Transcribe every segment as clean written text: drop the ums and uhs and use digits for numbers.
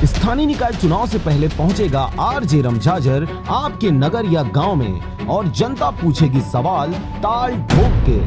स्थानीय निकाय चुनाव से पहले पहुंचेगा आरजे रमझाझर आपके नगर या गांव में और जनता पूछेगी सवाल ताल ठोक के।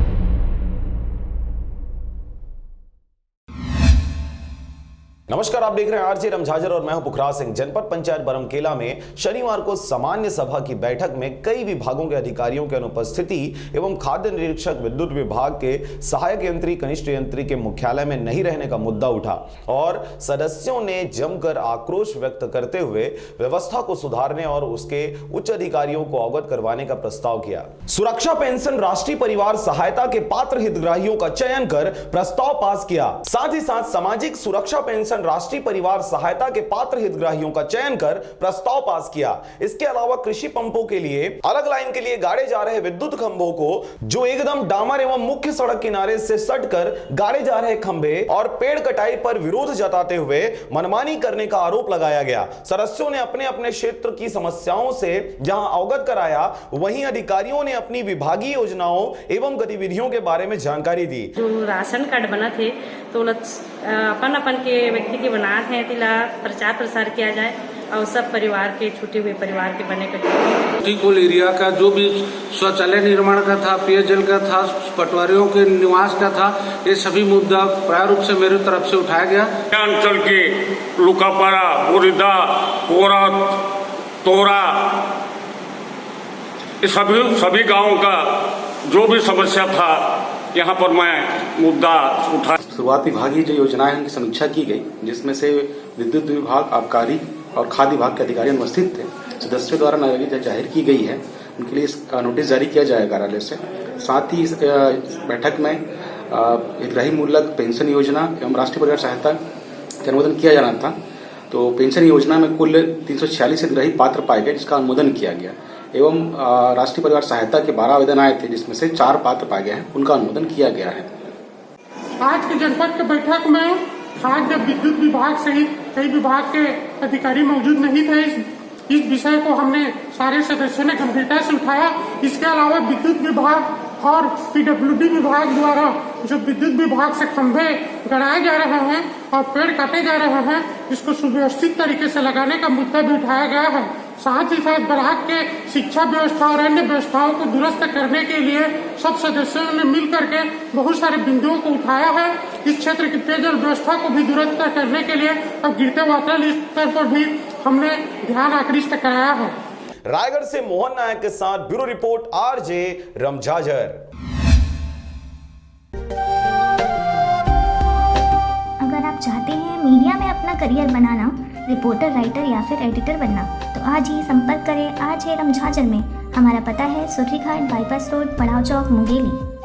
नमस्कार, आप देख रहे हैं आरजे रमझाझर और मैं हूं पुखराज सिंह। जनपद पंचायत बरमकेला में शनिवार को सामान्य सभा की बैठक में कई विभागों के अधिकारियों की अनुपस्थिति एवं खाद्य निरीक्षक विद्युत विभाग के सहायक यंत्री कनिष्ठ यंत्री के मुख्यालय में नहीं रहने का मुद्दा उठा और सदस्यों ने जमकर आक्रोश व्यक्त करते हुए व्यवस्था को सुधारने और उसके उच्च अधिकारियों को अवगत करवाने का प्रस्ताव किया। सुरक्षा पेंशन राष्ट्रीय परिवार सहायता के पात्र हितग्राहियों का चयन कर प्रस्ताव पास किया। साथ ही साथ सामाजिक सुरक्षा पेंशन राष्ट्रीय परिवार सहायता के पात्र हितग्राहियों का चयन कर प्रस्ताव पास किया। इसके अलावा कृषि पंपों के लिए अलग लाइन के लिए गाड़े जा रहे विद्युत खंभों को जो एकदम डामर एवं मुख्य सड़क किनारे से सटकर गाड़े जा रहे खंभे और पेड़ कटाई पर विरोध जताते हुए मनमानी करने का आरोप लगाया गया। सदस्यों ने अपने अपने क्षेत्र की समस्याओं से जहां अवगत कराया, वहीं अधिकारियों ने अपनी विभागीय योजनाओं एवं गतिविधियों के बारे में जानकारी दी। जो राशन कार्ड बना थे तो अपन के व्यक्ति के बनात है तिला प्रचार प्रसार किया जाए और सब परिवार के छूटे हुए परिवार के बने कुल एरिया का जो भी शौचालय निर्माण का था, पेयजल का था, पटवारियों के निवास का था, ये सभी मुद्दा प्राय रूप से मेरी तरफ से उठाया गया। अंचल के लुकापाड़ा, बुरिदा, कोरत, तोरा, ये सभी गांवों का जो भी समस्या था यहाँ पर मैं मुद्दा उठा। शुरुआती विभागीय जो योजनाएं हैं उनकी समीक्षा की गई, जिसमें से विद्युत विभाग, आबकारी और खाद्य विभाग के अधिकारी अनुपस्थित थे। सदस्यों द्वारा नाराजगी जाहिर की गई है, उनके लिए नोटिस जारी किया जाएगा कार्यालय से। साथ ही इस बैठक में हितग्राही मूलक पेंशन योजना एवं राष्ट्रीय परिवार सहायता का अनुमोदन किया जाना था। तो पेंशन योजना में कुल 346 हितग्राही पात्र पाए गए, जिसका अनुमोदन किया गया एवं राष्ट्रीय परिवार सहायता के 12 आवेदन आए थे, जिसमें से 4 पात्र पाए गए हैं, उनका अनुमोदन किया गया है। आज की जनपद की बैठक में खाद्य विद्युत विभाग सहित कई विभाग के अधिकारी मौजूद नहीं थे। इस विषय को हमने सारे सदस्यों ने गंभीरता से उठाया। इसके अलावा विद्युत विभाग और पीडब्ल्यूडी विभाग द्वारा जो विद्युत विभाग से खंभे गड़ाए जा रहे हैं और पेड़ काटे जा रहे हैं, इसको सुव्यवस्थित तरीके से लगाने का मुद्दा भी उठाया गया है। साथ ही साथ ब्लॉक के शिक्षा व्यवस्था और अन्य व्यवस्थाओं को दुरुस्त करने के लिए सब सदस्यों ने मिल करके बहुत सारे बिंदुओं को उठाया है। इस क्षेत्र की पेयजल व्यवस्था को भी दुरुस्त करने के लिए अब गिरते वातावरण स्तर पर भी हमने ध्यान आकृष्ट कराया है। रायगढ़ से मोहन नायक के साथ ब्यूरो रिपोर्ट आरजे रमझाझर। अगर आप चाहते हैं मीडिया में अपना करियर बनाना, रिपोर्टर, राइटर या फिर एडिटर बनना, तो आज ही संपर्क करें आरजे रमझाझर में। हमारा पता है सुर्रीघाट बाईपास रोड, पड़ाव चौक, मुंगेली।